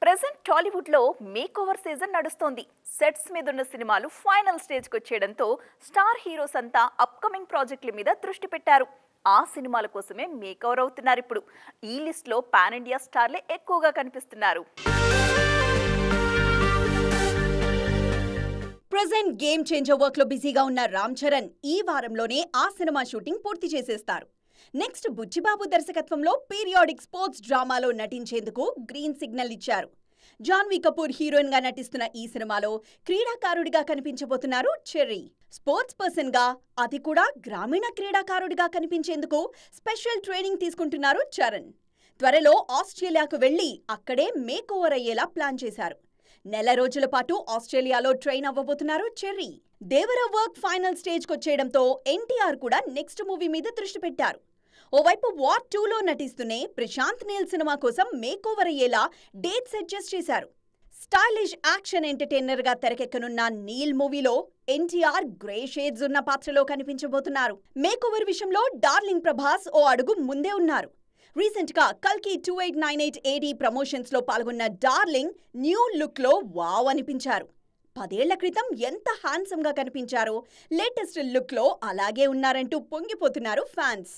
Present Tollywood లో make over season నడుస్తోంది. Sets మీద ఉన్న సినిమాలు ఫైనల్ స్టేజ్ కి వచ్చేయడంతో స్టార్ హీరోస్ అంతా అప్కమింగ్ ప్రాజెక్టుల మీద దృష్టి పెట్టారు. ఆ సినిమాల కోసమే మేక్ ఓవర్ అవుతున్నారు. ఇప్పుడు ఈ లిస్ట్ లో పాన్ ఇండియా స్టార్లే ఎక్కువగా కనిపిస్తున్నారు. ప్రెజెంట్ గేమ్ చేంజర్ వర్క్ లో బిజీగా ఉన్న రామ్ చరణ్ ఈ వారంలోనే ఆ సినిమా షూటింగ్ పూర్తి చేసేస్తారు. నెక్స్ట్ బుచ్చిబాబు దర్శకత్వంలో పీరియాడిక్ స్పోర్ట్స్ డ్రామాలో నటించేందుకు గ్రీన్ సిగ్నల్ ఇచ్చారు. జాన్వీ కపూర్ హీరోయిన్ గా నటిస్తున్న ఈ సినిమాలో క్రీడాకారుడిగా కనిపించబోతున్నారు చెర్రీ. స్పోర్ట్స్ పర్సన్ గా, అది కూడా గ్రామీణ క్రీడాకారుడిగా కనిపించేందుకు స్పెషల్ ట్రైనింగ్ తీసుకుంటున్నారు చరణ్. త్వరలో ఆస్ట్రేలియాకు వెళ్లి అక్కడే మేక్ ఓవర్ అయ్యేలా ప్లాన్ చేశారు. నెల రోజుల పాటు ఆస్ట్రేలియాలో ట్రైన్ అవ్వబోతున్నారు చెర్రీ. దేవర వర్క్ ఫైనల్ స్టేజ్కి వచ్చేయడంతో ఎన్టీఆర్ కూడా నెక్స్ట్ మూవీ మీద దృష్టి పెట్టారు. ఓవైపు వార్ 2లో నటిస్తూనే ప్రశాంత్ నీల్ సినిమా కోసం మేక్ ఓవర్ అయ్యేలా డేట్స్ అడ్జస్ట్ చేశారు. స్టైలిష్ యాక్షన్ ఎంటర్టైనర్ గా తెరకెక్కనున్న నీల్ మూవీలో ఎన్టీఆర్ గ్రే షేడ్స్ ఉన్న పాత్రలో కనిపించబోతున్నారు. మేక్ ఓవర్ విషయంలో డార్లింగ్ ప్రభాస్ ఓ అడుగు ముందే ఉన్నారు. రీసెంట్ గా కల్కి 2898 AD ప్రమోషన్స్ లో పాల్గొన్న డార్లింగ్ న్యూ లుక్ లో వావ్ అనిపించారు. 10 ఏళ్ల క్రితం ఎంత హ్యాండ్సమ్ గా కనిపించారో లేటెస్ట్ లుక్ లో అలాగే ఉన్నారంటూ పొంగిపోతున్నారు ఫ్యాన్స్.